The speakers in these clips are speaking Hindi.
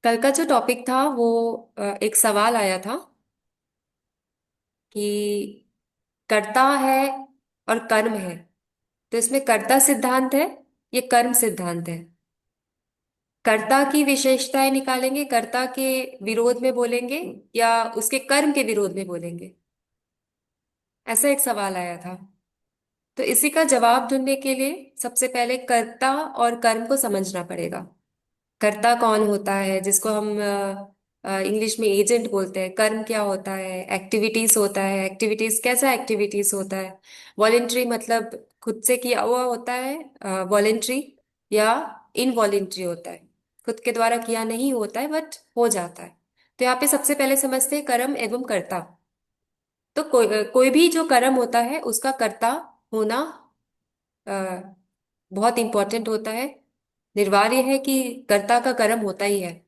कल का जो टॉपिक था वो एक सवाल आया था कि कर्ता है और कर्म है। तो इसमें कर्ता सिद्धांत है, ये कर्म सिद्धांत है। कर्ता की विशेषताएं निकालेंगे, कर्ता के विरोध में बोलेंगे या उसके कर्म के विरोध में बोलेंगे। ऐसा एक सवाल आया था। तो इसी का जवाब ढूंढने के लिए सबसे पहले कर्ता और कर्म को समझना पड़ेगा। कर्ता कौन होता है, जिसको हम इंग्लिश में एजेंट बोलते हैं। कर्म क्या होता है, एक्टिविटीज होता है। एक्टिविटीज कैसा एक्टिविटीज होता है? वॉलेंट्री मतलब खुद से किया हुआ होता है वॉलेंट्री, या इनवॉलेंट्री होता है, खुद के द्वारा किया नहीं होता है बट हो जाता है। तो यहाँ पे सबसे पहले समझते हैं कर्म एवं कर्ता। तो कोई भी जो कर्म होता है उसका कर्ता होना अ, बहुत इंपॉर्टेंट होता है। निर्वार्य है कि कर्ता का कर्म होता ही है।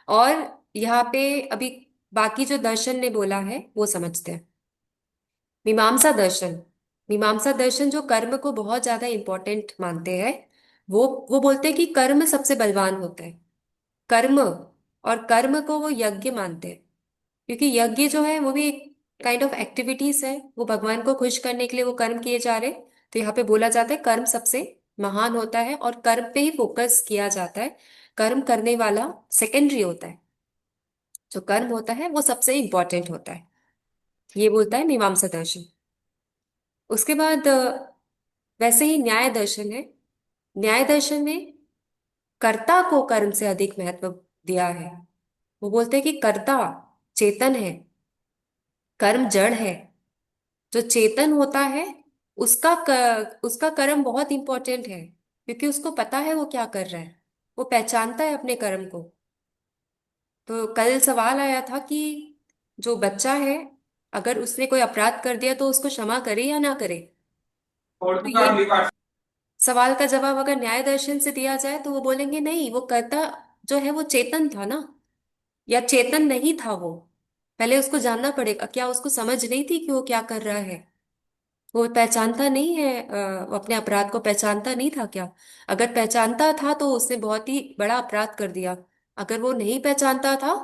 और यहाँ पे अभी बाकी जो दर्शन ने बोला है वो समझते हैं। मीमांसा दर्शन, मीमांसा दर्शन जो कर्म को बहुत ज्यादा इंपॉर्टेंट मानते हैं, वो बोलते हैं कि कर्म सबसे बलवान होता है। कर्म, और कर्म को वो यज्ञ मानते हैं, क्योंकि यज्ञ जो है वो भी एक काइंड ऑफ एक्टिविटीज है। वो भगवान को खुश करने के लिए वो कर्म किए जा रहे। तो यहाँ पे बोला जाता है कर्म सबसे महान होता है और कर्म पे ही फोकस किया जाता है। कर्म करने वाला सेकेंडरी होता है, जो कर्म होता है वो सबसे इंपॉर्टेंट होता है। ये बोलता है मीमांसा दर्शन। उसके बाद वैसे ही न्याय दर्शन है। न्याय दर्शन में कर्ता को कर्म से अधिक महत्व दिया है। वो बोलते हैं कि कर्ता चेतन है, कर्म जड़ है। जो चेतन होता है उसका कर्म बहुत इंपॉर्टेंट है, क्योंकि उसको पता है वो क्या कर रहा है, वो पहचानता है अपने कर्म को। तो कल सवाल आया था कि जो बच्चा है, अगर उसने कोई अपराध कर दिया तो उसको क्षमा करे या ना करे। तो ये सवाल का जवाब अगर न्याय दर्शन से दिया जाए तो वो बोलेंगे नहीं, वो कर्ता जो है वो चेतन था ना, या चेतन नहीं था वो। पहले उसको जानना पड़ेगा, क्या उसको समझ नहीं थी कि वो क्या कर रहा है? वो पहचानता नहीं है, वो अपने अपराध को पहचानता नहीं था क्या? अगर पहचानता था तो उसने बहुत ही बड़ा अपराध कर दिया। अगर वो नहीं पहचानता था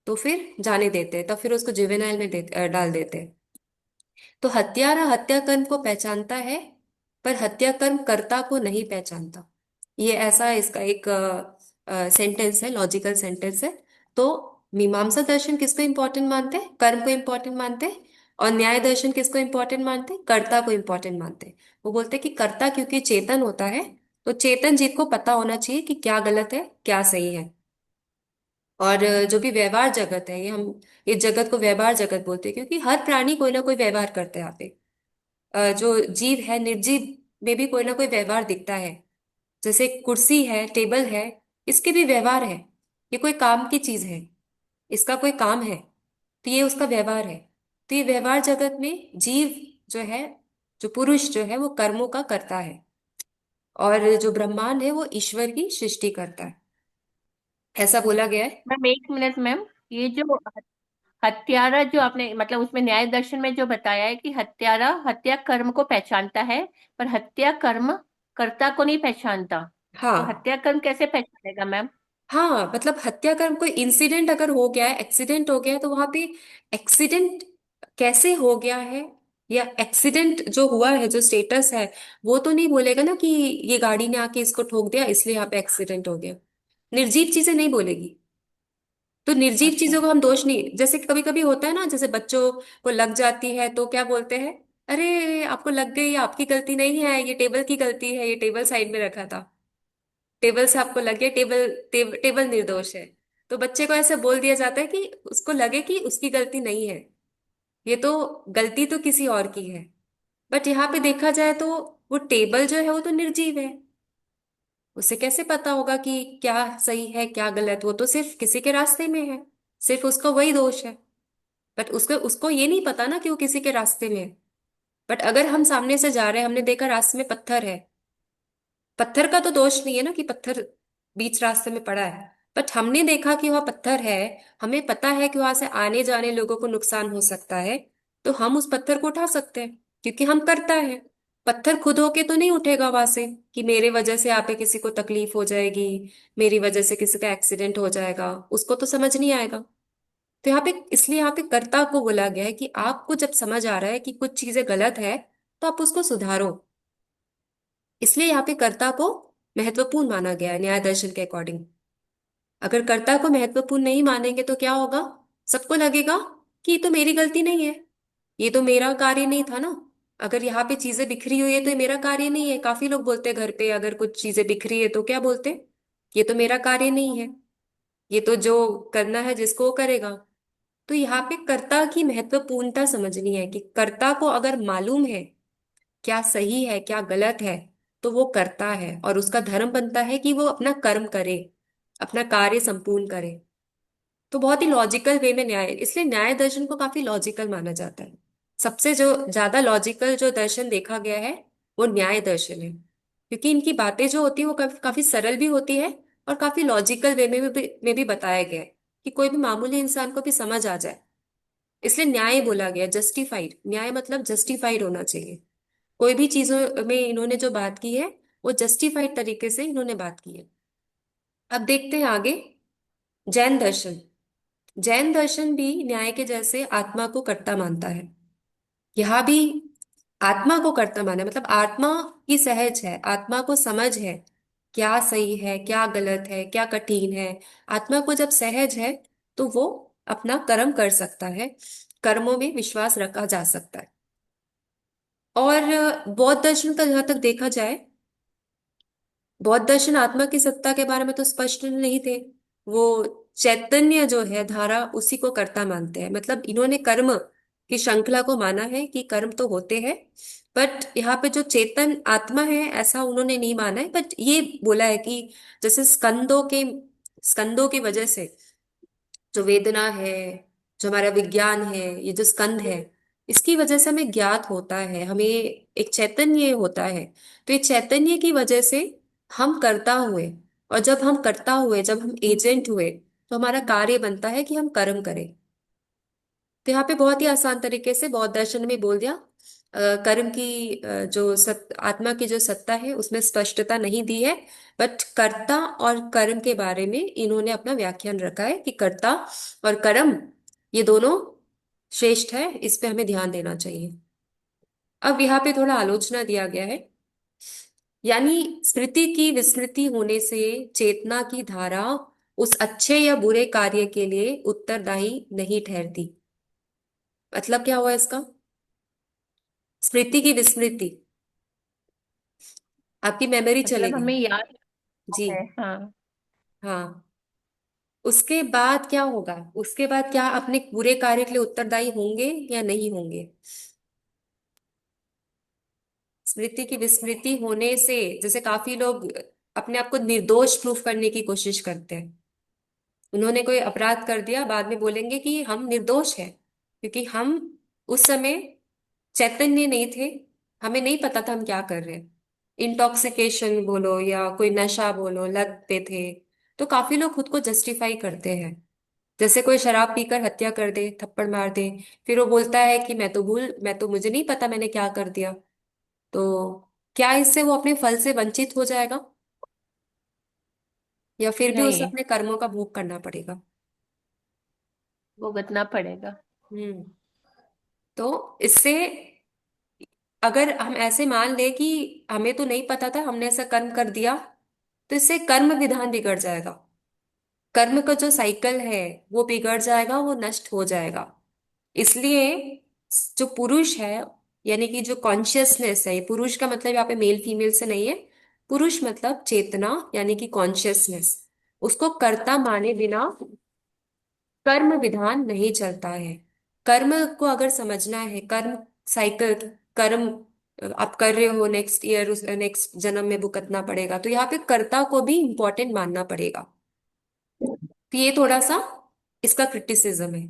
तो फिर जाने देते, तो फिर उसको जुवेनाइल में डाल देते। तो हत्यारा हत्या कर्म को पहचानता है, पर हत्या कर्म कर्ता को नहीं पहचानता। ये ऐसा इसका एक सेंटेंस है, लॉजिकल सेंटेंस है। तो मीमांसा दर्शन किसको इंपॉर्टेंट मानते हैं? कर्म को इंपॉर्टेंट मानते हैं। और न्याय दर्शन किसको इंपॉर्टेंट मानते हैं? कर्ता को इंपॉर्टेंट मानते हैं। वो बोलते हैं कि कर्ता क्योंकि चेतन होता है, तो चेतन जीव को पता होना चाहिए कि क्या गलत है क्या सही है। और जो भी व्यवहार जगत है, ये जगत को व्यवहार जगत बोलते हैं, क्योंकि हर प्राणी कोई ना कोई व्यवहार करता है यहाँ पे। जो जीव है, निर्जीव में भी कोई ना कोई व्यवहार दिखता है। जैसे कुर्सी है, टेबल है, इसके भी व्यवहार है। ये कोई काम की चीज है, इसका कोई काम है, तो ये उसका व्यवहार है। तो ये व्यवहार जगत में जीव जो है, जो पुरुष जो है वो कर्मों का करता है, और जो ब्रह्मांड है वो ईश्वर की सृष्टि करता है, ऐसा बोला गया है। मैम एक मिनट मैम। ये जो हत्यारा जो आपने मतलब उसमें न्याय दर्शन में जो बताया है कि हत्यारा हत्या कर्म को पहचानता है, पर हत्या कर्म कर्ता को नहीं पहचानता। तो हाँ। हत्या कर्म कैसे पहचानेगा मैम? हाँ, मतलब हत्याकर्म, कोई इंसिडेंट अगर हो गया है, एक्सीडेंट हो गया है, तो वहां पे एक्सीडेंट कैसे हो गया है, या एक्सीडेंट जो हुआ है, जो स्टेटस है, वो तो नहीं बोलेगा ना कि ये गाड़ी ने आके इसको ठोक दिया इसलिए यहाँ पे एक्सीडेंट हो गया। निर्जीव चीजें नहीं बोलेगी। तो निर्जीव अच्छा। चीजों को हम दोष नहीं, जैसे कभी कभी होता है ना, जैसे बच्चों को लग जाती है तो क्या बोलते हैं? अरे आपको लग गई, आपकी गलती नहीं है, ये टेबल की गलती है, ये टेबल साइड में रखा था। टेबल से आपको लगे टेबल निर्दोष है। तो बच्चे को ऐसे बोल दिया जाता है कि उसको लगे कि उसकी गलती नहीं है, ये तो गलती तो किसी और की है। बट यहाँ पे देखा जाए तो वो टेबल जो है वो तो निर्जीव है। उसे कैसे पता होगा कि क्या सही है क्या गलत? वो तो सिर्फ किसी के रास्ते में है, सिर्फ उसका वही दोष है। बट उसको उसको ये नहीं पता ना कि वो किसी के रास्ते में है। बट अगर हम सामने से जा रहे हैं, हमने देखा रास्ते में पत्थर है, पत्थर का तो दोष नहीं है ना कि पत्थर बीच रास्ते में पड़ा है। बट हमने देखा कि वहां पत्थर है, हमें पता है कि वहां से आने जाने लोगों को नुकसान हो सकता है, तो हम उस पत्थर को उठा सकते हैं, क्योंकि हम करता है। पत्थर खुद होके तो नहीं उठेगा वहां से कि मेरे वजह से यहाँ पे किसी को तकलीफ हो जाएगी, मेरी वजह से किसी का एक्सीडेंट हो जाएगा, उसको तो समझ नहीं आएगा। तो यहाँ पे, इसलिए यहाँ पे कर्ता को बोला गया है कि आपको जब समझ आ रहा है कि कुछ चीजें गलत है तो आप उसको सुधारो। इसलिए यहाँ पे कर्ता को महत्वपूर्ण माना गया है न्याय दर्शन के अकॉर्डिंग। अगर कर्ता को महत्वपूर्ण नहीं मानेंगे तो क्या होगा? सबको लगेगा कि ये तो मेरी गलती नहीं है, ये तो मेरा कार्य नहीं था ना। अगर यहाँ पे चीजें बिखरी हुई है तो ये मेरा कार्य नहीं है। काफी लोग बोलते हैं घर पे अगर कुछ चीजें बिखरी है तो क्या बोलते हैं? ये तो मेरा कार्य नहीं है, ये तो जो करना है जिसको वो करेगा। तो यहाँ पे कर्ता की महत्वपूर्णता समझनी है कि कर्ता को अगर मालूम है क्या सही है क्या गलत है तो वो करता है, और उसका धर्म बनता है कि वो अपना कर्म करे, अपना कार्य संपूर्ण करे। तो बहुत ही लॉजिकल वे में न्याय, इसलिए न्याय दर्शन को काफी लॉजिकल माना जाता है। सबसे जो ज्यादा लॉजिकल जो दर्शन देखा गया है वो न्याय दर्शन है, क्योंकि इनकी बातें जो होती है वो काफी सरल भी होती है और काफी लॉजिकल वे में भी बताया गया है कि कोई भी मामूली इंसान को भी समझ आ जाए। इसलिए न्याय बोला गया, जस्टिफाइड। न्याय मतलब जस्टिफाइड होना चाहिए। कोई भी चीजों में इन्होंने जो बात की है वो जस्टिफाइड तरीके से इन्होंने बात की है। अब देखते हैं आगे। जैन दर्शन। जैन दर्शन भी न्याय के जैसे आत्मा को कर्ता मानता है। यहाँ भी आत्मा को कर्ता माना, मतलब आत्मा की सहज है, आत्मा को समझ है क्या सही है क्या गलत है क्या कठिन है। आत्मा को जब सहज है तो वो अपना कर्म कर सकता है, कर्मों में विश्वास रखा जा सकता है। और बौद्ध दर्शन का जहां तक देखा जाए, बौद्ध दर्शन आत्मा की सत्ता के बारे में तो स्पष्ट नहीं थे। वो चैतन्य जो है धारा उसी को कर्ता मानते हैं। मतलब इन्होंने कर्म की श्रृंखला को माना है कि कर्म तो होते हैं, बट यहाँ पे जो चेतन आत्मा है ऐसा उन्होंने नहीं माना है। बट ये बोला है कि जैसे स्कंदों की वजह से जो वेदना है, जो हमारा विज्ञान है, ये जो स्कंद है, इसकी वजह से हमें ज्ञात होता है, हमें एक चैतन्य होता है। तो ये चैतन्य की वजह से हम करता हुए, और जब हम करता हुए जब हम एजेंट हुए तो हमारा कार्य बनता है कि हम कर्म करें। तो यहाँ पे बहुत ही आसान तरीके से बौद्ध दर्शन में बोल दिया। कर्म की जो आत्मा की जो सत्ता है उसमें स्पष्टता नहीं दी है, बट कर्ता और कर्म के बारे में इन्होंने अपना व्याख्यान रखा है कि कर्ता और कर्म ये दोनों श्रेष्ठ है, इस पे हमें ध्यान देना चाहिए। अब यहाँ पे थोड़ा आलोचना दिया गया है। यानी स्मृति की विस्मृति होने से चेतना की धारा उस अच्छे या बुरे कार्य के लिए उत्तरदायी नहीं ठहरती। मतलब क्या हुआ इसका? स्मृति की विस्मृति, आपकी मेमोरी चली मतलब गई। हमें याद जी। है, हाँ। हाँ। उसके बाद क्या होगा? उसके बाद क्या अपने बुरे कार्य के लिए उत्तरदायी होंगे या नहीं होंगे? स्मृति की विस्मृति होने से जैसे काफी लोग अपने आप को निर्दोष प्रूफ करने की कोशिश करते हैं। उन्होंने कोई अपराध कर दिया, बाद में बोलेंगे कि हम निर्दोष हैं क्योंकि हम उस समय चैतन्य नहीं थे, हमें नहीं पता था हम क्या कर रहे हैं। इंटॉक्सिकेशन बोलो या कोई नशा बोलो, लत पे थे। तो काफी लोग खुद को जस्टिफाई करते हैं। जैसे कोई शराब पीकर हत्या कर दे, थप्पड़ मार दे, फिर वो बोलता है कि मैं तो मुझे नहीं पता मैंने क्या कर दिया। तो क्या इससे वो अपने फल से वंचित हो जाएगा, या फिर भी उसे नहीं, अपने कर्मों का भोग करना पड़ेगा? भुगतना पड़ेगा। हम्म। तो इससे अगर हम ऐसे मान ले कि हमें तो नहीं पता था, हमने ऐसा कर्म कर दिया, तो इससे कर्म विधान बिगड़ जाएगा। कर्म का जो साइकिल है वो बिगड़ जाएगा, वो नष्ट हो जाएगा। इसलिए जो पुरुष है, यानी कि जो कॉन्शियसनेस है, पुरुष का मतलब यहाँ पे मेल फीमेल से नहीं है, पुरुष मतलब चेतना यानी कि कॉन्शियसनेस, उसको कर्ता माने बिना कर्म विधान नहीं चलता है। कर्म को अगर समझना है, कर्म साइकिल, कर्म आप कर रहे हो, नेक्स्ट ईयर उस नेक्स्ट जन्म में भुगतना पड़ेगा, तो यहाँ पे कर्ता को भी इंपॉर्टेंट मानना पड़ेगा। तो ये थोड़ा सा इसका क्रिटिसिज्म है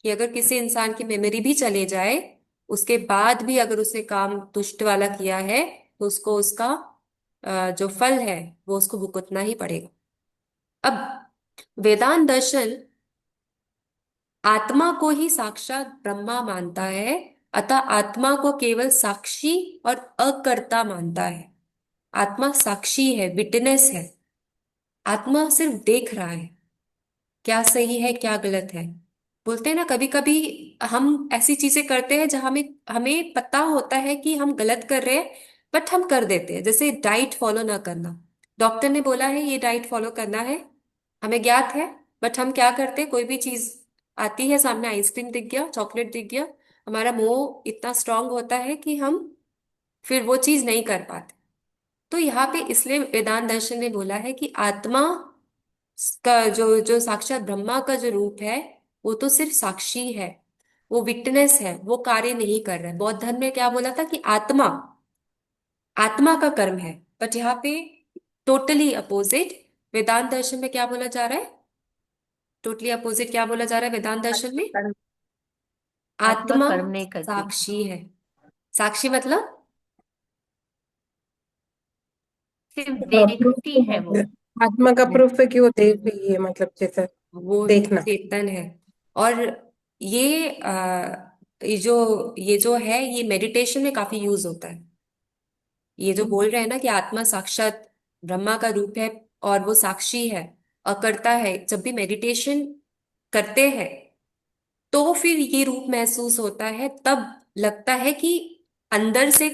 कि अगर किसी इंसान की मेमोरी भी चले जाए, उसके बाद भी अगर उसने काम दुष्ट वाला किया है तो उसको उसका जो फल है वो उसको भुगतना ही पड़ेगा। अब वेदांत दर्शन आत्मा को ही साक्षात ब्रह्मा मानता है, अतः आत्मा को केवल साक्षी और अकर्ता मानता है। आत्मा साक्षी है, विटनेस है। आत्मा सिर्फ देख रहा है क्या सही है क्या गलत है। बोलते हैं ना, कभी कभी हम ऐसी चीजें करते हैं जहां हमें हमें पता होता है कि हम गलत कर रहे हैं, बट हम कर देते हैं। जैसे डाइट फॉलो ना करना, डॉक्टर ने बोला है ये डाइट फॉलो करना है, हमें ज्ञात है, बट हम क्या करते हैं, कोई भी चीज आती है सामने, आइसक्रीम दिख गया, चॉकलेट दिख गया, हमारा मोह इतना स्ट्रांग होता है कि हम फिर वो चीज नहीं कर पाते। तो यहाँ पे इसलिए वेदांत दर्शन ने बोला है कि आत्मा का जो जो साक्षात ब्रह्मा का जो रूप है, वो तो सिर्फ साक्षी है, वो विटनेस है, वो कार्य नहीं कर रहा है। बौद्ध धर्म में क्या बोला था कि आत्मा आत्मा का कर्म है, बट यहाँ पे टोटली अपोजिट। वेदांत दर्शन में क्या बोला जा रहा है, टोटली अपोजिट क्या बोला जा रहा है वेदांत दर्शन आत्मा में? कर्म, आत्मा आत्मा कर्म नहीं करती। साक्षी है। साक्षी मतलब सिर्फ प्रूफ देखती है वो। है, आत्मा का प्रूफ है कि वो देख रही है, मतलब जैसे वो देखना। चेतन है। और ये ये जो है, ये मेडिटेशन में काफी यूज होता है। ये जो बोल रहे हैं ना कि आत्मा साक्षात ब्रह्मा का रूप है और वो साक्षी है, अकर्ता है, जब भी मेडिटेशन करते हैं तो फिर ये रूप महसूस होता है, तब लगता है कि अंदर से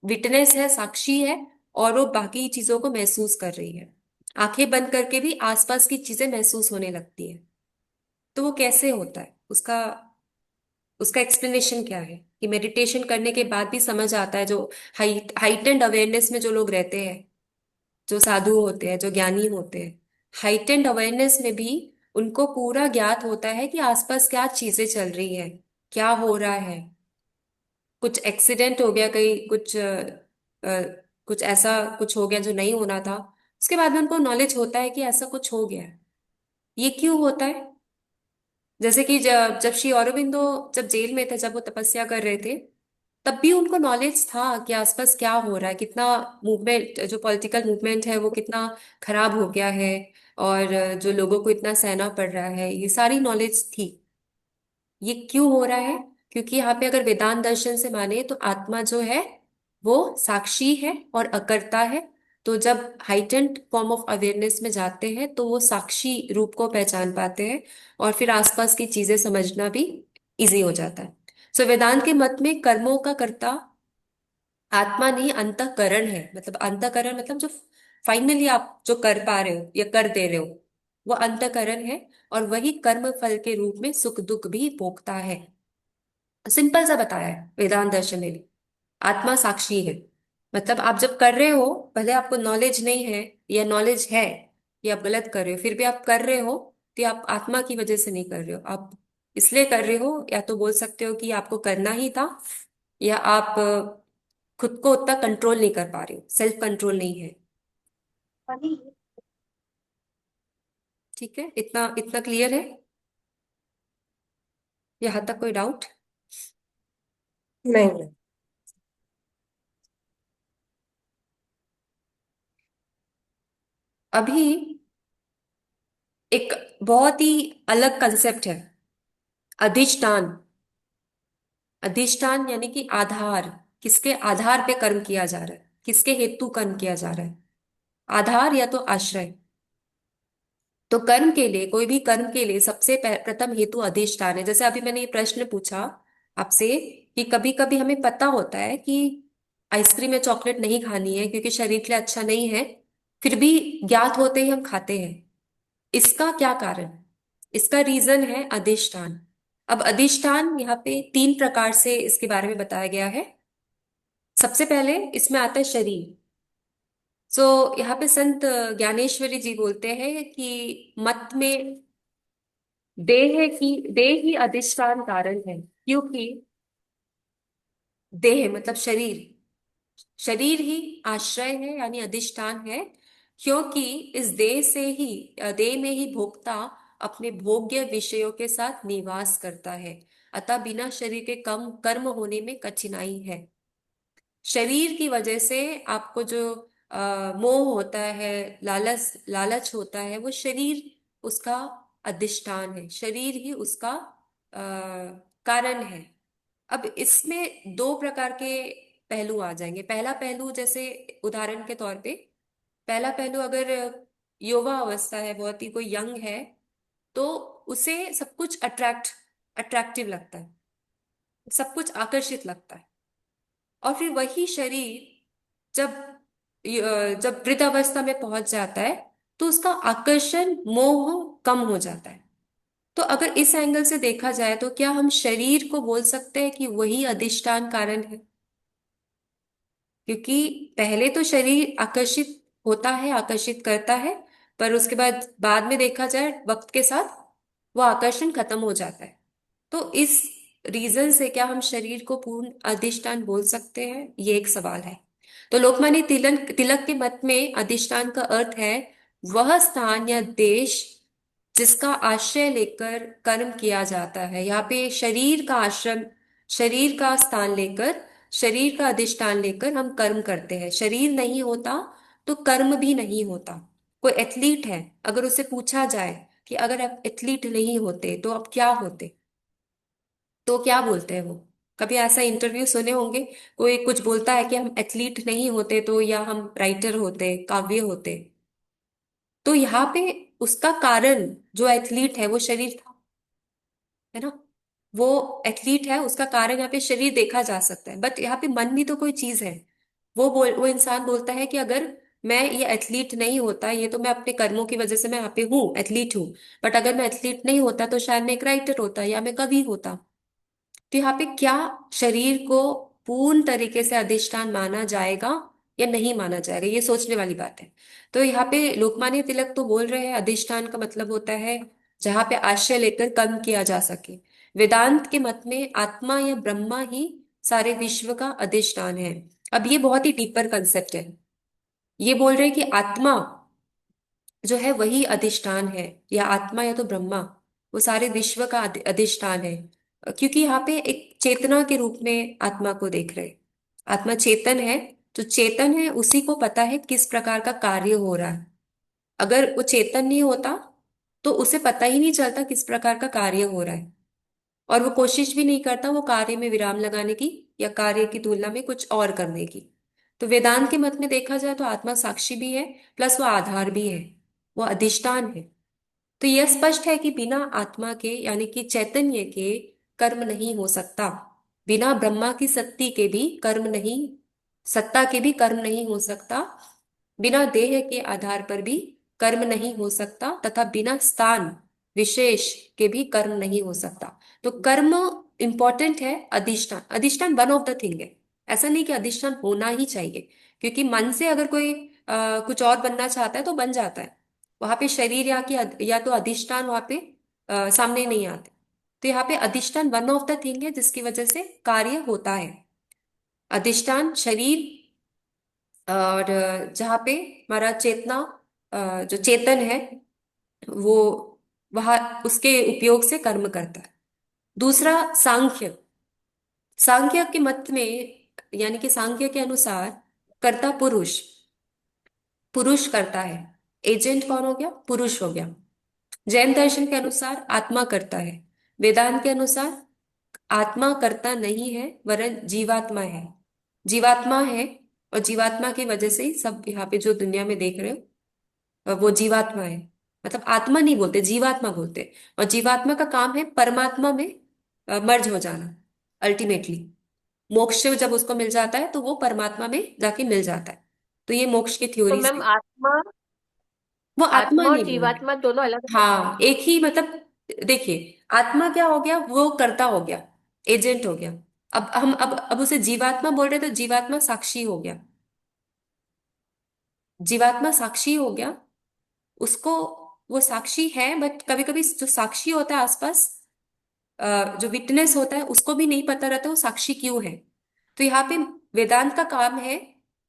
विटनेस है, साक्षी है, और वो बाकी चीजों को महसूस कर रही है। आंखें बंद करके भी आसपास की चीजें महसूस होने लगती है। तो वो कैसे होता है, उसका उसका एक्सप्लेनेशन क्या है कि मेडिटेशन करने के बाद भी समझ आता है। जो हाइटेंड अवेयरनेस में जो लोग रहते हैं, जो साधु होते हैं, जो ज्ञानी होते हैं, हाइटेंड अवेयरनेस में भी उनको पूरा ज्ञात होता है कि आसपास क्या चीजें चल रही है, क्या हो रहा है। कुछ एक्सीडेंट हो गया कहीं, कुछ ऐसा कुछ हो गया जो नहीं होना था, उसके बाद में उनको नॉलेज होता है कि ऐसा कुछ हो गया है। ये क्यों होता है? जैसे कि जब जब श्री अरबिंदो जब जेल में थे, जब वो तपस्या कर रहे थे, तब भी उनको नॉलेज था कि आसपास क्या हो रहा है, कितना मूवमेंट, जो पॉलिटिकल मूवमेंट है वो कितना खराब हो गया है, और जो लोगों को इतना सहना पड़ रहा है, ये सारी नॉलेज थी। ये क्यों हो रहा है? क्योंकि यहाँ पे अगर वेदांत दर्शन से माने तो आत्मा जो है वो साक्षी है और अकर्ता है। तो जब हाइटेंड फॉर्म ऑफ अवेयरनेस में जाते हैं तो वो साक्षी रूप को पहचान पाते हैं, और फिर आसपास की चीजें समझना भी इजी हो जाता है। सो वेदांत के मत में कर्मों का कर्ता आत्मा नहीं, अंतःकरण है। मतलब अंतःकरण मतलब जो फाइनली आप जो कर पा रहे हो या कर दे रहे हो, वो अंतःकरण है। और वही कर्म फल के रूप में सुख दुख भी भोगता है। सिंपल सा बताया है वेदांत दर्शन ने भी। आत्मा साक्षी है, मतलब आप जब कर रहे हो, भले आपको नॉलेज नहीं है या नॉलेज है, या आप गलत कर रहे हो, फिर भी आप कर रहे हो, तो ये आप आत्मा की वजह से नहीं कर रहे हो, आप इसलिए कर रहे हो। या तो बोल सकते हो कि आपको करना ही था, या आप खुद को उतना कंट्रोल नहीं कर पा रहे हो, सेल्फ कंट्रोल नहीं है। ठीक है, इतना इतना क्लियर है? यहाँ तक कोई डाउट? नहीं नहीं। अभी एक बहुत ही अलग कंसेप्ट है, अधिष्ठान। अधिष्ठान यानी कि आधार, किसके आधार पे कर्म किया जा रहा है, किसके हेतु कर्म किया जा रहा है, आधार या तो आश्रय। तो कर्म के लिए, कोई भी कर्म के लिए सबसे प्रथम हेतु अधिष्ठान है। जैसे अभी मैंने ये प्रश्न पूछा आपसे कि कभी कभी हमें पता होता है कि आइसक्रीम या चॉकलेट नहीं खानी है क्योंकि शरीर के लिए अच्छा नहीं है, फिर भी ज्ञात होते ही हम खाते हैं। इसका क्या कारण? इसका रीजन है अधिष्ठान। अब अधिष्ठान यहाँ पे तीन प्रकार से इसके बारे में बताया गया है। सबसे पहले इसमें आता है शरीर। सो यहाँ पे संत ज्ञानेश्वरी जी बोलते हैं कि मत में देह ही अधिष्ठान कारण है, क्योंकि देह मतलब शरीर, शरीर ही आश्रय है यानी अधिष्ठान है। क्योंकि इस देह से ही, देह में ही भोक्ता अपने भोग्य विषयों के साथ निवास करता है। अतः बिना शरीर के कम कर्म होने में कठिनाई है। शरीर की वजह से आपको जो मोह होता है, लालच लालच होता है, वो शरीर उसका अधिष्ठान है, शरीर ही उसका कारण है। अब इसमें दो प्रकार के पहलू आ जाएंगे। पहला पहलू, जैसे उदाहरण के तौर पे, पहला पहलू अगर युवा अवस्था है, बहुत ही कोई यंग है, तो उसे सब कुछ अट्रैक्टिव लगता है, सब कुछ आकर्षित लगता है। और फिर वही शरीर जब जब वृद्धावस्था में पहुंच जाता है, तो उसका आकर्षण मोह कम हो जाता है। तो अगर इस एंगल से देखा जाए तो क्या हम शरीर को बोल सकते हैं कि वही अधिष्ठान कारण है? क्योंकि पहले तो शरीर आकर्षित होता है, आकर्षित करता है, पर उसके बाद में देखा जाए वक्त के साथ वो आकर्षण खत्म हो जाता है। तो इस रीजन से क्या हम शरीर को पूर्ण अधिष्ठान बोल सकते हैं, ये एक सवाल है। तो लोकमान्य तिलक तिलक के मत में अधिष्ठान का अर्थ है वह स्थान या देश जिसका आश्रय लेकर कर्म किया जाता है। यहाँ पे शरीर का आश्रम, शरीर का स्थान लेकर, शरीर का अधिष्ठान लेकर हम कर्म करते हैं। शरीर नहीं होता तो कर्म भी नहीं होता। कोई एथलीट है, अगर उससे पूछा जाए कि अगर आप एथलीट नहीं होते तो आप क्या होते, तो क्या बोलते हैं वो? कभी ऐसा इंटरव्यू सुने होंगे, कोई कुछ बोलता है कि हम एथलीट नहीं होते तो, या हम राइटर होते, काव्य होते। तो यहाँ पे उसका कारण, जो एथलीट है वो शरीर था, है ना? वो एथलीट है, उसका कारण यहाँ पे शरीर देखा जा सकता है, बट यहाँ पे मन भी तो कोई चीज है। वो इंसान बोलता है कि अगर मैं ये एथलीट नहीं होता, ये तो मैं अपने कर्मों की वजह से मैं यहाँ पे हूँ, एथलीट हूँ, बट अगर मैं एथलीट नहीं होता तो शायद मैं एक राइटर होता या मैं कवि होता। तो यहाँ पे क्या शरीर को पूर्ण तरीके से अधिष्ठान माना जाएगा या नहीं माना जाएगा, ये सोचने वाली बात है। तो यहाँ पे लोकमान्य तिलक तो बोल रहे हैं अधिष्ठान का मतलब होता है जहां पे आश्रय लेकर कर्म किया जा सके। वेदांत के मत में आत्मा या ब्रह्मा ही सारे विश्व का अधिष्ठान है। अब ये बहुत ही डीपर कंसेप्ट है। ये बोल रहे हैं कि आत्मा जो है वही अधिष्ठान है, या आत्मा या तो ब्रह्मा वो सारे विश्व का अधिष्ठान है। क्योंकि यहाँ पे एक चेतना के रूप में आत्मा को देख रहे हैं। आत्मा चेतन है, जो चेतन है उसी को पता है किस प्रकार का कार्य हो रहा है। अगर वो चेतन नहीं होता तो उसे पता ही नहीं चलता किस प्रकार का कार्य हो रहा है, और वो कोशिश भी नहीं करता वो कार्य में विराम लगाने की या कार्य की तुलना में कुछ और करने की। तो वेदांत के मत में देखा जाए तो आत्मा साक्षी भी है, प्लस वो आधार भी है, वो अधिष्ठान है। तो यह स्पष्ट है कि बिना आत्मा के यानी कि चैतन्य के कर्म नहीं हो सकता। बिना ब्रह्मा की सत्ती के भी कर्म नहीं, सत्ता के भी कर्म नहीं हो सकता। बिना देह के आधार पर भी कर्म नहीं हो सकता, तथा बिना स्थान विशेष के भी कर्म नहीं हो सकता। तो कर्म इंपॉर्टेंट है, अधिष्ठान, अधिष्ठान वन ऑफ द थिंग है। ऐसा नहीं कि अधिष्ठान होना ही चाहिए, क्योंकि मन से अगर कोई कुछ और बनना चाहता है तो बन जाता है। वहां पे शरीर या तो अधिष्ठान वहां पे सामने नहीं आते। तो यहाँ पे अधिष्ठान वन ऑफ द थिंग है जिसकी वजह से कार्य होता है। अधिष्ठान शरीर, और जहाँ पे हमारा चेतना, जो चेतन है वो वह उसके उपयोग से कर्म करता है। दूसरा सांख्य, सांख्य के मत में, यानी कि सांख्य के अनुसार कर्ता पुरुष, पुरुष करता है। एजेंट कौन हो गया? पुरुष हो गया। जैन दर्शन के अनुसार आत्मा करता है। वेदांत के अनुसार आत्मा कर्ता नहीं है, वरन जीवात्मा है। जीवात्मा है, और जीवात्मा की वजह से ही सब यहाँ पे जो दुनिया में देख रहे हो वो जीवात्मा है। मतलब आत्मा नहीं बोलते, जीवात्मा बोलते। और जीवात्मा का काम है परमात्मा में मर्ज हो जाना। अल्टीमेटली मोक्ष जब उसको मिल जाता है तो वो परमात्मा में जाके मिल जाता है। तो ये मोक्ष की तो थ्योरी मैम से, आत्मा, वो आत्मा आत्मा और नहीं बोल रहे। जीवात्मा दोनों अलग अलग हाँ, एक ही मतलब, देखिए, आत्मा क्या हो गया? वो कर्ता हो गया, एजेंट हो गया। अब उसे जीवात्मा बोल रहे तो जीवात्मा साक्षी हो गया। जीवात्मा साक्षी हो गया, उसको, वो साक्षी है, बट कभी कभी जो साक्षी होता है आसपास, जो विटनेस होता है उसको भी नहीं पता रहता वो साक्षी क्यों है। तो यहाँ पे वेदांत का काम है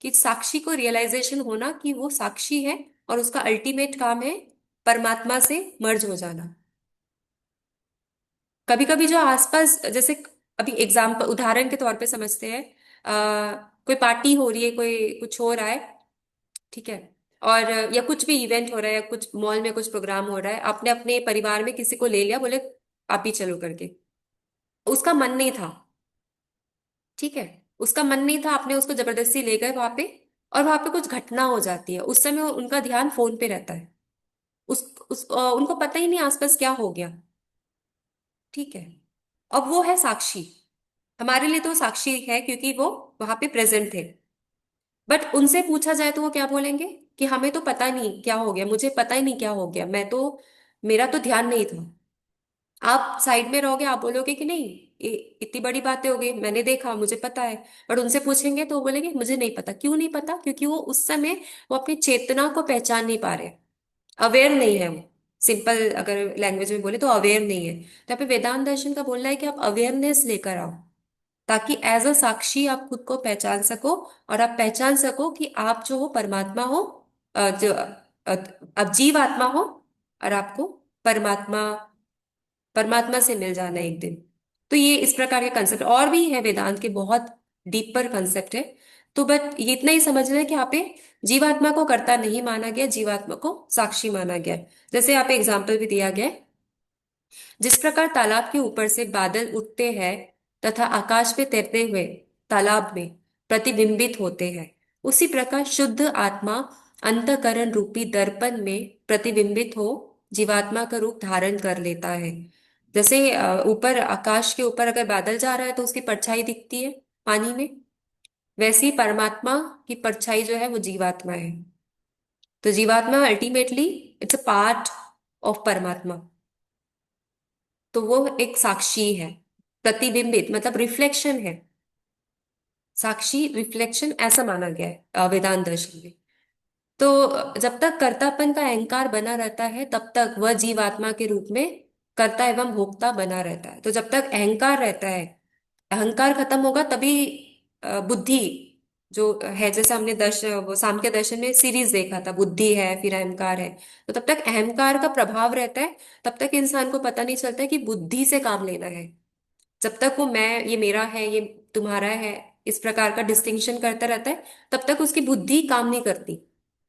कि साक्षी को रियलाइजेशन होना कि वो साक्षी है, और उसका अल्टीमेट काम है परमात्मा से मर्ज हो जाना। कभी कभी जो आसपास, जैसे अभी एग्जाम्पल उदाहरण के तौर पे समझते हैं, कोई पार्टी हो रही है, कोई कुछ हो रहा है, ठीक है, और या कुछ भी इवेंट हो रहा है, या कुछ मॉल में कुछ प्रोग्राम हो रहा है, आपने अपने परिवार में किसी को ले लिया, बोले आप ही चलो करके, उसका मन नहीं था, ठीक है। उसका मन नहीं था, आपने उसको जबरदस्ती ले गए वहां पे, और वहां पे कुछ घटना हो जाती है, उस समय उनका ध्यान फोन पे रहता है। उनको पता ही नहीं आसपास क्या हो गया। ठीक है। अब वो है साक्षी। हमारे लिए तो वो साक्षी है क्योंकि वो वहां पे प्रेजेंट थे। बट उनसे पूछा जाए तो वो क्या बोलेंगे कि हमें तो पता नहीं क्या हो गया, मुझे पता ही नहीं क्या हो गया, मैं तो, मेरा तो ध्यान नहीं था। आप साइड में रहोगे, आप बोलोगे कि नहीं, इतनी बड़ी बातें हो गई, मैंने देखा, मुझे पता है। बट उनसे पूछेंगे तो वो बोलेंगे मुझे नहीं पता। क्यों नहीं पता? क्योंकि वो उस समय वो अपनी चेतना को पहचान नहीं पा रहे, अवेयर नहीं है वो। सिंपल अगर लैंग्वेज में बोले तो अवेयर नहीं है। तो यहाँ पे वेदांत दर्शन का बोलना है कि आप अवेयरनेस लेकर आओ, ताकि एज अ साक्षी आप खुद को पहचान सको, और आप पहचान सको कि आप जो हो परमात्मा हो, जो अब जीव आत्मा हो, और आपको परमात्मा परमात्मा से मिल जाना एक दिन। तो ये इस प्रकार के कंसेप्ट और भी है वेदांत के, बहुत डीपर कंसेप्ट है। तो बट ये इतना ही समझना है कि यहाँ पे जीवात्मा को कर्ता नहीं माना गया, जीवात्मा को साक्षी माना गया है। जैसे यहाँ पे एग्जाम्पल भी दिया गया है, जिस प्रकार तालाब के ऊपर से बादल उठते हैं तथा आकाश में तैरते हुए तालाब में प्रतिबिंबित होते हैं, उसी प्रकार शुद्ध आत्मा अंतःकरण रूपी दर्पण में प्रतिबिंबित हो जीवात्मा का रूप धारण कर लेता है। जैसे ऊपर आकाश के ऊपर अगर बादल जा रहा है तो उसकी परछाई दिखती है पानी में, वैसे ही परमात्मा की परछाई जो है वो जीवात्मा है। तो जीवात्मा ultimately it's a part of परमात्मा। तो वो एक साक्षी है, प्रतिबिंबित मतलब रिफ्लेक्शन है। साक्षी रिफ्लेक्शन ऐसा माना गया है वेदांत दर्शन में। तो जब तक कर्तापन का अहंकार बना रहता है तब तक वह जीवात्मा के रूप में कर्ता एवं भोक्ता बना रहता है। तो जब तक अहंकार रहता है, अहंकार खत्म होगा तभी बुद्धि जो है, जैसे हमने वो सांख्य दर्शन में सीरीज देखा था, बुद्धि है फिर अहंकार है। तो तब तक अहंकार का प्रभाव रहता है, तब तक इंसान को पता नहीं चलता है कि बुद्धि से काम लेना है। जब तक वो मैं, ये मेरा है, ये तुम्हारा है, इस प्रकार का डिस्टिंक्शन करता रहता है, तब तक उसकी बुद्धि काम नहीं करती।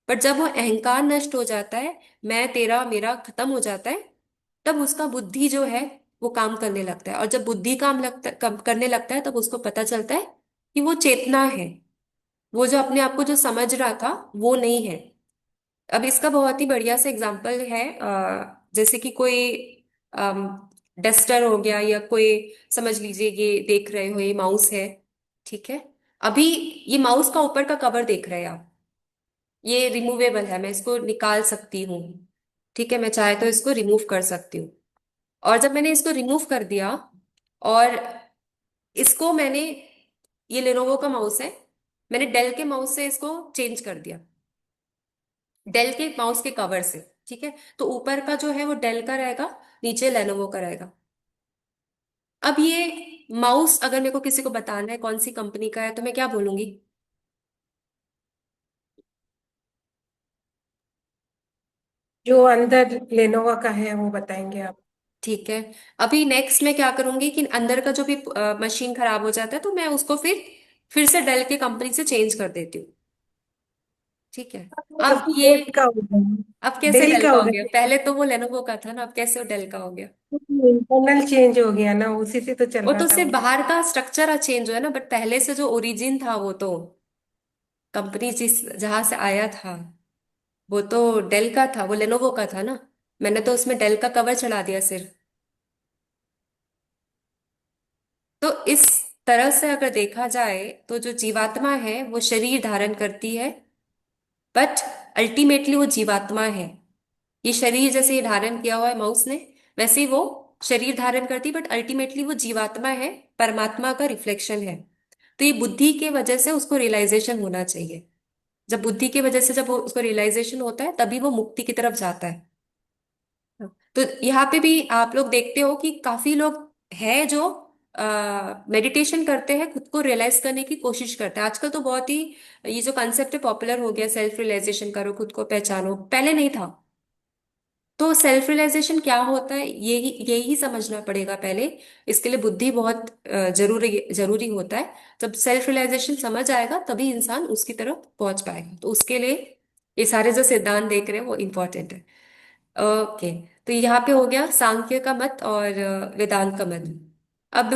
बट जब वो अहंकार नष्ट हो जाता है, मैं तेरा मेरा खत्म हो जाता है, तब उसका बुद्धि जो है वो काम करने लगता है। और जब बुद्धि काम करने लगता है तब उसको पता चलता है कि वो चेतना है, वो जो अपने आप को जो समझ रहा था वो नहीं है। अब इसका बहुत ही बढ़िया सा एग्जांपल है, जैसे कि कोई डस्टर हो गया, या कोई, समझ लीजिए ये देख रहे हो ये माउस है। ठीक है। अभी ये माउस का ऊपर का कवर देख रहे हैं आप, ये रिमूवेबल है, मैं इसको निकाल सकती हूँ। ठीक है, मैं चाहे तो इसको रिमूव कर सकती हूँ। और जब मैंने इसको रिमूव कर दिया, और इसको मैंने, ये लेनोवो का माउस है, मैंने डेल के माउस से इसको चेंज कर दिया, डेल के माउस के कवर से। ठीक है, तो ऊपर का जो है वो डेल का रहेगा, नीचे लेनोवो का रहेगा। अब ये माउस अगर मेरे को किसी को बताना है कौन सी कंपनी का है तो मैं क्या बोलूंगी? जो अंदर लेनोवा का है वो बताएंगे आप। ठीक है। अभी नेक्स्ट मैं क्या करूंगी कि अंदर का जो भी मशीन खराब हो जाता है तो मैं उसको फिर से डेल की कंपनी से चेंज कर देती हूँ। ठीक है। अब मतलब ये, डेल का हो अब गया, कैसे डेल डेल का का हो हो गया? गया। पहले तो वो लेनोवो का था ना, अब कैसे वो डेल का हो गया? इंटरनल चेंज हो गया ना, उसी से तो चल वो रहा तो था सिर्फ वो। बाहर का स्ट्रक्चर चेंज हुआ है ना, बट पहले से जो ओरिजिन था वो तो, कंपनी जिस जहां से आया था वो तो डेल का था, वो लेनोवो का था ना। मैंने तो उसमें डेल का कवर चढ़ा दिया सिर्फ। तो इस तरह से अगर देखा जाए तो जो जीवात्मा है वो शरीर धारण करती है, बट अल्टीमेटली वो जीवात्मा है। ये शरीर जैसे ये धारण किया हुआ है माउस ने, वैसे ही वो शरीर धारण करती, बट अल्टीमेटली वो जीवात्मा है, परमात्मा का रिफ्लेक्शन है। तो ये बुद्धि के वजह से उसको रियलाइजेशन होना चाहिए। जब बुद्धि की वजह से जब उसको रियलाइजेशन होता है तभी वो मुक्ति की तरफ जाता है। तो यहाँ पे भी आप लोग देखते हो कि काफी लोग हैं जो मेडिटेशन करते हैं, खुद को रियलाइज करने की कोशिश करते हैं। आजकल तो बहुत ही ये जो कंसेप्ट है पॉपुलर हो गया, सेल्फ रियलाइजेशन करो, खुद को पहचानो, पहले नहीं था। तो सेल्फ रियलाइजेशन क्या होता है यही यही समझना पड़ेगा पहले। इसके लिए बुद्धि बहुत जरूरी जरूरी होता है। जब सेल्फ रियलाइजेशन समझ आएगा तभी इंसान उसकी तरफ पहुंच पाएगा। तो उसके लिए ये सारे जो सिद्धांत देख रहे हैं वो इम्पोर्टेंट है। ओके। तो यहाँ पे हो गया सांख्य का मत और वेदांत का मत। अब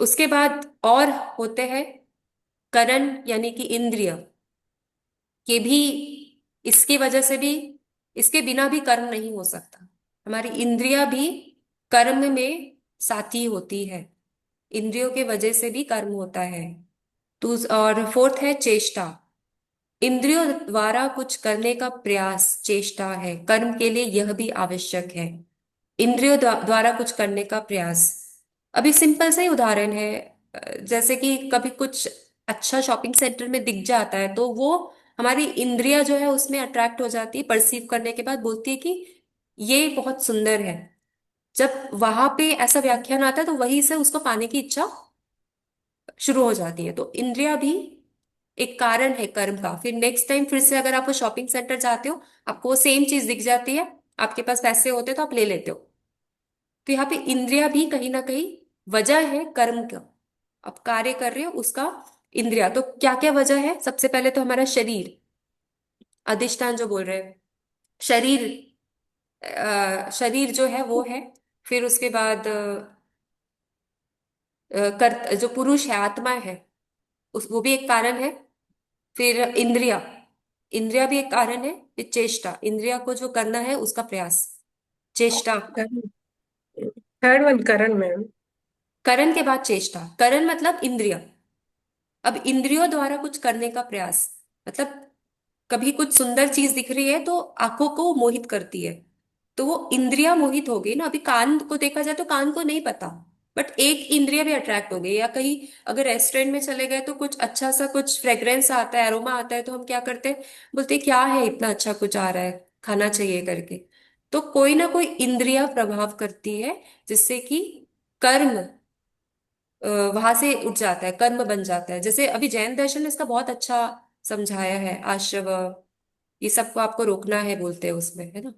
उसके बाद और होते हैं करण यानी कि इंद्रिय। ये भी, इसकी वजह से भी, इसके बिना भी कर्म नहीं हो सकता। हमारी इंद्रियां भी कर्म में साथी होती है। इंद्रियों के वजह से भी कर्म होता है। तो और फोर्थ है चेष्टा। इंद्रियों द्वारा कुछ करने का प्रयास चेष्टा है, कर्म के लिए यह भी आवश्यक है। इंद्रियों द्वारा कुछ करने का प्रयास। अभी सिंपल सा ही उदाहरण है। जैसे कि कभी कुछ अच्छा शॉपिंग सेंटर में दिख जाता है तो वो हमारी इंद्रिया जो है उसमें अट्रैक्ट हो जाती है, परसीव करने के बाद बोलती है कि ये बहुत सुंदर है। जब वहां पे ऐसा व्याख्यान आता है तो वहीं से उसको पाने की इच्छा शुरू हो जाती है। तो इंद्रिया भी एक कारण है कर्म का। फिर नेक्स्ट टाइम फिर से अगर आप वो शॉपिंग सेंटर जाते हो, आपको वो सेम चीज दिख जाती है, आपके पास पैसे होते तो आप ले लेते हो। तो यहाँ पे इंद्रिया भी कहीं ना कहीं वजह है कर्म का। अब कार्य कर रहे हो उसका इंद्रिया। तो क्या क्या वजह है? सबसे पहले तो हमारा शरीर, अधिष्ठान जो बोल रहे हैं, शरीर। शरीर जो है वो है। फिर उसके बाद जो पुरुष है, आत्मा है, उस वो भी एक कारण है। फिर इंद्रिया, इंद्रिया भी एक कारण है। फिर चेष्टा, इंद्रिया को जो करना है उसका प्रयास, चेष्टा। करण, थर्ड वन करण मैम। करण के बाद चेष्टा। करण मतलब इंद्रिया। अब इंद्रियों द्वारा कुछ करने का प्रयास मतलब कभी कुछ सुंदर चीज दिख रही है तो आंखों को मोहित करती है, तो वो इंद्रिया मोहित हो गई ना। अभी कान को देखा जाए तो कान को नहीं पता, बट एक इंद्रिया भी अट्रैक्ट हो गई। या कहीं अगर रेस्टोरेंट में चले गए तो कुछ अच्छा सा कुछ फ्रेग्रेंस आता है, एरोमा आता है, तो हम क्या करते हैं, बोलते हैं, क्या है इतना अच्छा कुछ आ रहा है, खाना चाहिए करके। तो कोई ना कोई इंद्रिया प्रभाव करती है जिससे कि कर्म वहां से उठ जाता है, कर्म बन जाता है। जैसे अभी जैन दर्शन ने इसका बहुत अच्छा समझाया है, आश्रव ये सबको आपको रोकना है बोलते हैं उसमें, है ना।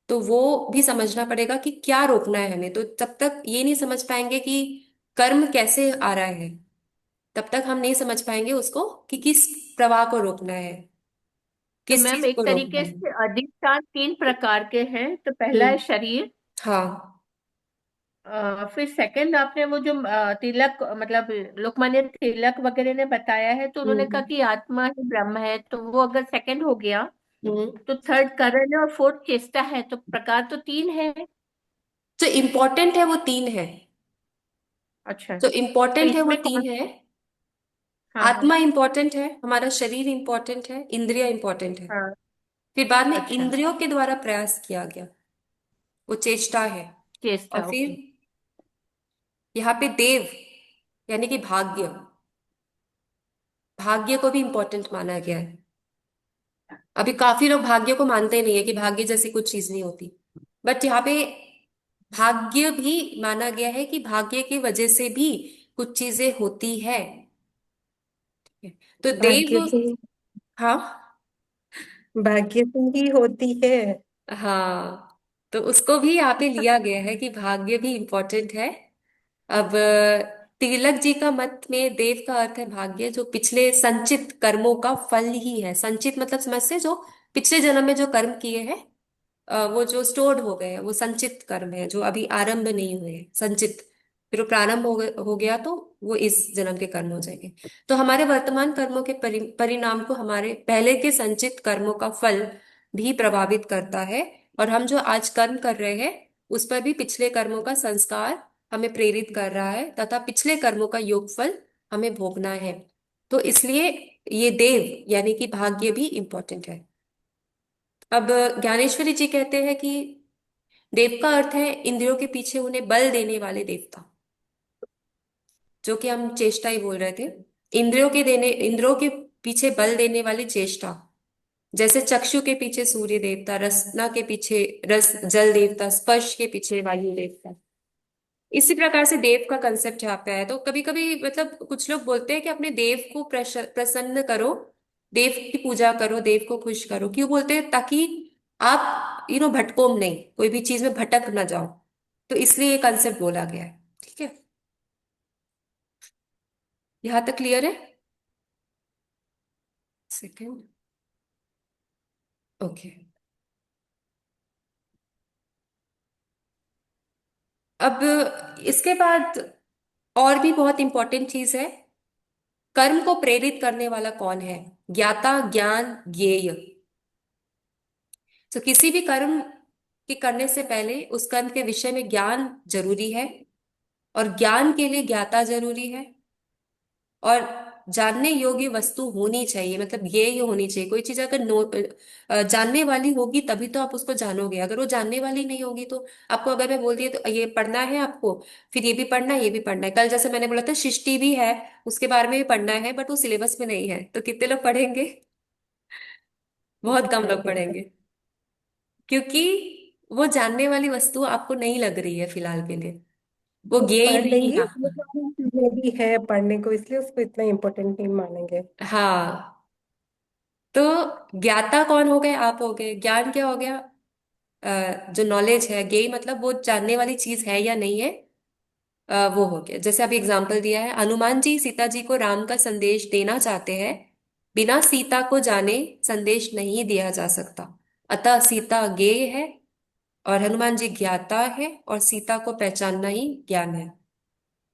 तो वो भी समझना पड़ेगा कि क्या रोकना है हमें। तो जब तक ये नहीं समझ पाएंगे कि कर्म कैसे आ रहा है, तब तक हम नहीं समझ पाएंगे उसको कि किस प्रवाह को रोकना है, तो किस मैम चीज को एक रोकना तरीके है। से अधिष्ठान तीन प्रकार के हैं। तो पहला है हम्म। शरीर। हाँ। फिर सेकंड आपने वो जो तिलक मतलब लोकमान्य तिलक वगैरह ने बताया है, तो उन्होंने कहा हम्म। कि आत्मा ही ब्रह्म है, तो वो अगर सेकंड हो गया। हम्म। तो थर्ड करण है और फोर्थ चेष्टा है, तो प्रकार तो तीन है। जो इम्पोर्टेंट है वो तीन है। अच्छा। जो तो इम्पोर्टेंट है वो इसमें कौन। तीन है। हाँ हाँ आत्मा इंपॉर्टेंट है, हमारा शरीर इंपॉर्टेंट है, इंद्रिया इंपॉर्टेंट है। हाँ। फिर बाद में अच्छा। इंद्रियों के द्वारा प्रयास किया गया, वो चेष्टा है। और चेष्टा, फिर ओके। यहाँ पे देव यानी कि भाग्य, भाग्य को भी इंपॉर्टेंट माना गया है। अभी काफी लोग भाग्य को मानते नहीं है कि भाग्य जैसी कुछ चीज नहीं होती, बट यहाँ पे भाग्य भी माना गया है कि भाग्य की वजह से भी कुछ चीजें होती है। तो देव, भाग्य से, हाँ। भाग्य से ही होती है। हाँ, तो उसको भी यहाँ पे लिया गया है कि भाग्य भी इम्पोर्टेंट है। अब तिलक जी का मत में देव का अर्थ है भाग्य, जो पिछले संचित कर्मों का फल ही है। संचित मतलब समझ से, जो पिछले जन्म में जो कर्म किए हैं, वो जो स्टोर्ड हो गए हैं, वो संचित कर्म है, जो अभी आरंभ नहीं हुए हैं, संचित। फिर वो प्रारंभ हो गया तो वो इस जन्म के कर्म हो जाएंगे। तो हमारे वर्तमान कर्मों के परिणाम को हमारे पहले के संचित कर्मों का फल भी प्रभावित करता है। और हम जो आज कर्म कर रहे हैं उस पर भी पिछले कर्मों का संस्कार हमें प्रेरित कर रहा है, तथा पिछले कर्मों का योगफल हमें भोगना है। तो इसलिए ये देव यानी कि भाग्य भी इंपॉर्टेंट है। अब ज्ञानेश्वरी जी कहते हैं कि देव का अर्थ है इंद्रियों के पीछे उन्हें बल देने वाले देवता, जो कि हम चेष्टा ही बोल रहे थे। इंद्रियों के पीछे बल देने वाली चेष्टा। जैसे चक्षु के पीछे सूर्य देवता, रसना के पीछे रस जल देवता, स्पर्श के पीछे वायु देवता। इसी प्रकार से देव का कंसेप्ट यहाँ पे आया। तो कभी कभी मतलब कुछ लोग बोलते हैं कि अपने देव को प्रसन्न करो, देव की पूजा करो, देव को खुश करो। क्यों बोलते हैं? ताकि आप भटको नहीं, कोई भी चीज में भटक ना जाओ। तो इसलिए ये कंसेप्ट बोला गया है। ठीक है, यहाँ तक क्लियर है? सेकंड। ओके। अब इसके बाद और भी बहुत इंपॉर्टेंट चीज है, कर्म को प्रेरित करने वाला कौन है? ज्ञाता, ज्ञान, ज्ञेय। तो किसी भी कर्म के करने से पहले उस कर्म के विषय में ज्ञान जरूरी है, और ज्ञान के लिए ज्ञाता जरूरी है, और जानने योग्य वस्तु होनी चाहिए, मतलब ये होनी चाहिए। कोई चीज अगर जानने वाली होगी तभी तो आप उसको जानोगे। अगर वो जानने वाली नहीं होगी तो आपको अगर मैं बोल दिया तो ये पढ़ना है आपको, फिर ये भी पढ़ना है, ये भी पढ़ना है। कल जैसे मैंने बोला था सृष्टि भी है, उसके बारे में भी पढ़ना है, बट वो सिलेबस में नहीं है, तो कितने लोग पढ़ेंगे? बहुत कम लोग पढ़ेंगे, क्योंकि वो जानने वाली वस्तु आपको नहीं लग रही है फिलहाल के लिए, वो तो ज्ञेय पढ़ नहीं लेंगे, है वो आपका। सारी चीजें भी है पढ़ने को, इसलिए उसको इतना इम्पोर्टेंट नहीं मानेंगे। हाँ, तो ज्ञाता कौन हो गए? आप हो गए। ज्ञान क्या हो गया? जो नॉलेज है। ज्ञेय मतलब वो जानने वाली चीज है या नहीं है, वो हो गया। जैसे अभी एग्जाम्पल दिया है, हनुमान जी सीता जी को राम का संदेश देना चाहते हैं, बिना सीता को जाने संदेश नहीं दिया जा सकता, अतः सीता ज्ञेय है, और हनुमान जी ज्ञाता है, और सीता को पहचानना ही ज्ञान है।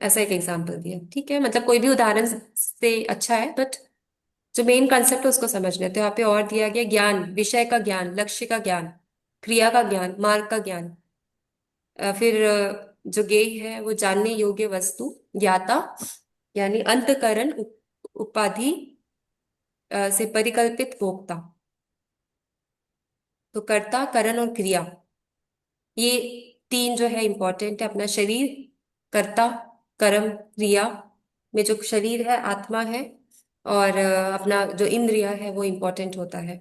ऐसा एक एग्जाम्पल दिया, ठीक है? मतलब कोई भी उदाहरण से अच्छा है, बट जो मेन कंसेप्ट है उसको समझ लेते हो। यहाँ पे और दिया गया ज्ञान, विषय का ज्ञान, लक्ष्य का ज्ञान, क्रिया का ज्ञान, मार्ग का ज्ञान। फिर जो ज्ञेय है वो जानने योग्य वस्तु, ज्ञाता यानी अंतकरण, उपाधि से परिकल्पित भोक्ता। तो कर्ता, करण और क्रिया, ये तीन जो है इंपॉर्टेंट है। अपना शरीर, कर्ता, कर्म, क्रिया में जो शरीर है आत्मा है, और अपना जो इंद्रिया है वो इंपॉर्टेंट होता है।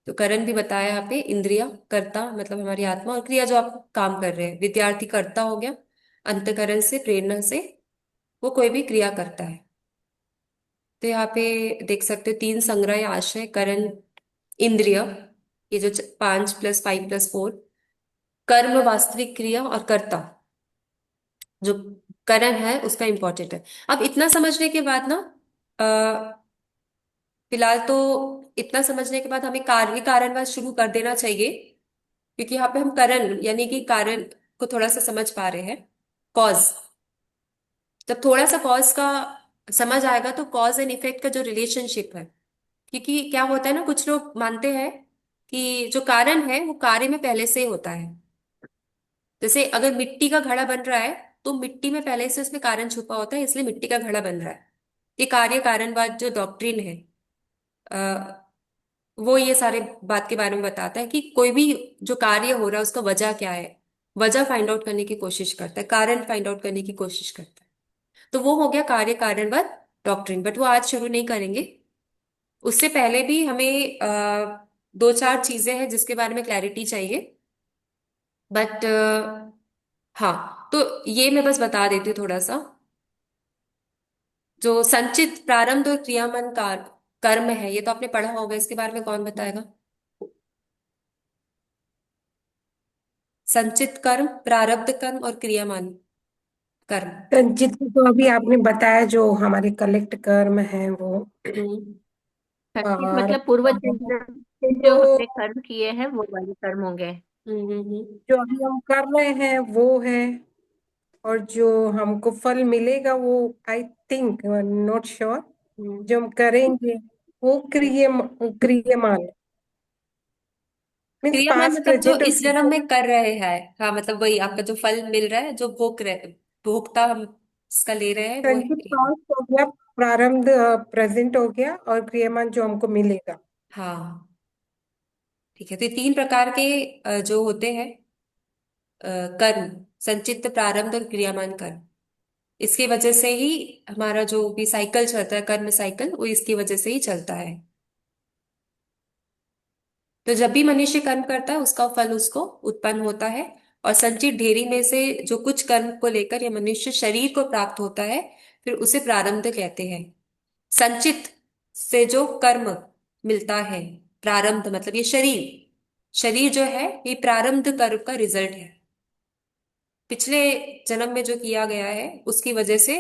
तो करण भी बताया यहाँ पे, इंद्रिया, कर्ता मतलब हमारी आत्मा, और क्रिया जो आप काम कर रहे हैं। विद्यार्थी कर्ता हो गया, अंतकरण से, प्रेरणा से वो कोई भी क्रिया करता है। तो यहाँ पे देख सकते हो तीन संग्रह या आशय, करण, इंद्रिय, ये जो 5 + 5 + 4, कर्म वास्तविक क्रिया, और कर्ता जो करण है उसका इंपॉर्टेंट है। अब इतना समझने के बाद ना, फिलहाल तो इतना समझने के बाद हमें कार्य कारणवाद शुरू कर देना चाहिए, क्योंकि यहाँ पे हम करण यानी कि कारण को थोड़ा सा समझ पा रहे हैं। कॉज, जब थोड़ा सा कॉज का समझ आएगा तो कॉज एंड इफेक्ट का जो रिलेशनशिप है, क्योंकि क्या होता है ना, कुछ लोग मानते हैं कि जो कारण है वो कार्य में पहले से ही होता है। जैसे अगर मिट्टी का घड़ा बन रहा है, तो मिट्टी में पहले से उसमें कारण छुपा होता है, इसलिए मिट्टी का घड़ा बन रहा है। ये कार्य कारणवाद जो डॉक्ट्रिन है, वो ये सारे बात के बारे में बताता है कि कोई भी जो कार्य हो रहा है उसका वजह क्या है, वजह फाइंड आउट करने की कोशिश करता है, कारण फाइंड आउट करने की कोशिश करता है। तो वो हो गया कार्य कारणवाद डॉक्ट्रिन, बट वो आज शुरू नहीं करेंगे। उससे पहले भी हमें दो चार चीजें हैं जिसके बारे में क्लैरिटी चाहिए। बट हाँ, तो ये मैं बस बता देती हूँ थोड़ा सा। जो संचित, प्रारंभ और क्रियामान कर्म है, ये तो आपने पढ़ा होगा, इसके बारे में कौन बताएगा? संचित कर्म, प्रारब्ध कर्म और क्रियामान कर्म। संचित को तो अभी आपने बताया, जो हमारे कलेक्ट कर्म है वो। हम्म संचित और मतलब पूर्व जन्म से जो जो हमने कर्म किए हैं वो वाले कर्म होंगे। जो अभी हम कर रहे हैं वो है, और जो हमको फल मिलेगा वो, आई थिंक, नॉट श्योर, हम्म। जो हम करेंगे वो क्रियमान, मीन्स क्रियामान पास्ट, मतलब जो प्रेजेंट और इस जन्म फ्यूचर। में कर रहे हैं। हाँ, मतलब वही आपका जो फल मिल रहा है, जो भोग रहे, भोगता हम इसका ले रहे हैं, वो है संचित क्रियामान। पास्ट हो गया, प्रारब्ध प्रेजेंट हो गया, और क्रियमान जो हमको मिलेगा। हाँ, ठीक है। तो ये तीन प्रकार के जो होते हैं कर्म, संचित, प्रारब्ध और क्रियामान कर्म। इसकी वजह से ही हमारा जो भी साइकिल चलता है, कर्म साइकिल, वो इसकी वजह से ही चलता है। तो जब भी मनुष्य कर्म करता है उसका फल उसको उत्पन्न होता है, और संचित ढेरी में से जो कुछ कर्म को लेकर या मनुष्य शरीर को प्राप्त होता है, फिर उसे प्रारब्ध कहते हैं। संचित से जो कर्म मिलता है, प्रारब्ध मतलब ये शरीर, शरीर जो है ये प्रारब्ध कर्म का रिजल्ट है। पिछले जन्म में जो किया गया है उसकी वजह से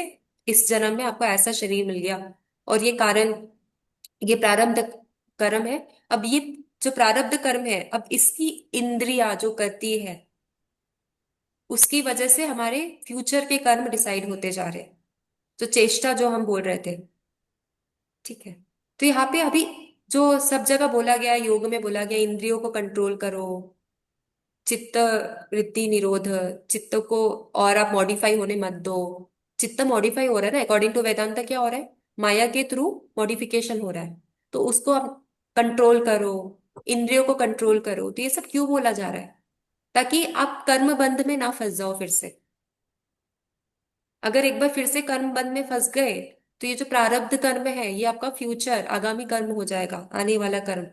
इस जन्म में आपको ऐसा शरीर मिल गया, और ये कारण, ये प्रारब्ध कर्म है। अब ये जो प्रारब्ध कर्म है, अब इसकी इंद्रिया जो करती है उसकी वजह से हमारे फ्यूचर के कर्म डिसाइड होते जा रहे हैं, जो चेष्टा जो हम बोल रहे थे। ठीक है। तो यहाँ पे अभी जो सब जगह बोला गया है, योग में बोला गया इंद्रियों को कंट्रोल करो, चित्त वृत्ति निरोध, चित्त को और आप मॉडिफाई होने मत दो। चित्त मॉडिफाई हो रहा है ना, अकॉर्डिंग टू वेदांता क्या हो रहा है, माया के थ्रू मॉडिफिकेशन हो रहा है। तो उसको आप कंट्रोल करो, इंद्रियों को कंट्रोल करो। तो ये सब क्यों बोला जा रहा है, ताकि आप कर्म बंध में ना फंस जाओ फिर से। अगर एक बार फिर से कर्म बंध में फंस गए, तो ये जो प्रारब्ध कर्म है ये आपका फ्यूचर आगामी कर्म हो जाएगा, आने वाला कर्म।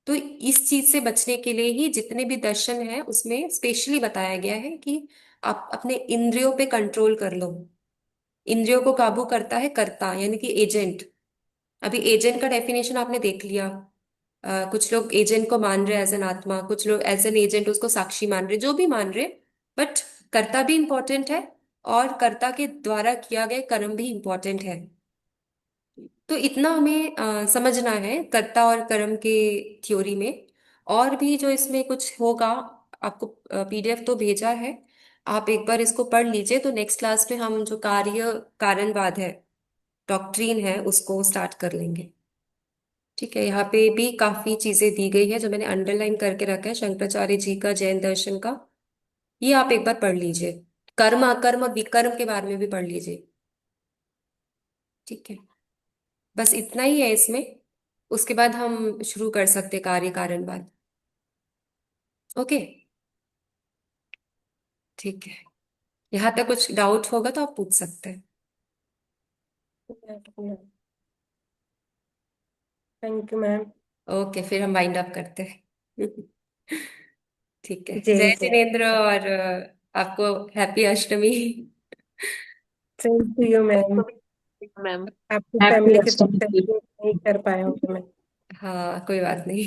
तो इस चीज से बचने के लिए ही जितने भी दर्शन है उसमें स्पेशली बताया गया है कि आप अपने इंद्रियों पे कंट्रोल कर लो। इंद्रियों को काबू करता है कर्ता, यानी कि एजेंट। अभी एजेंट का डेफिनेशन आपने देख लिया। कुछ लोग एजेंट को मान रहे एज एन आत्मा, कुछ लोग एज एन एजेंट उसको साक्षी मान रहे, जो भी मान रहे। बट कर्ता भी इंपॉर्टेंट है, और कर्ता के द्वारा किया गया कर्म भी इंपॉर्टेंट है। तो इतना हमें समझना है कर्ता और कर्म के थ्योरी में। और भी जो इसमें कुछ होगा, आपको पीडीएफ तो भेजा है, आप एक बार इसको पढ़ लीजिए। तो नेक्स्ट क्लास में हम जो कार्य कारणवाद है, डॉक्ट्रीन है, उसको स्टार्ट कर लेंगे। ठीक है। यहाँ पे भी काफी चीजें दी गई है जो मैंने अंडरलाइन करके रखा है, शंकराचार्य जी का, जैन दर्शन का। ये आप एक बार पढ़ लीजिए। कर्म अकर्म और विकर्म के बारे में भी पढ़ लीजिए। ठीक है। बस इतना ही है इसमें। उसके बाद हम शुरू कर सकते कार्य कारणवाद। ओके। ठीक है। यहाँ तक कुछ डाउट होगा तो आप पूछ सकते हैं। Thank you ma'am. ओके, फिर हम वाइंड अप करते हैं। ठीक है। जय जय जय। जिनेन्द्र, और आपको happy Ashtami. Same to you ma'am. आपको भी मैम। आपकी हैप्पी फैमिली के साथ अष्टमी। सेलिब्रेट नहीं कर पाए होंगे मैं। हाँ, कोई बात नहीं।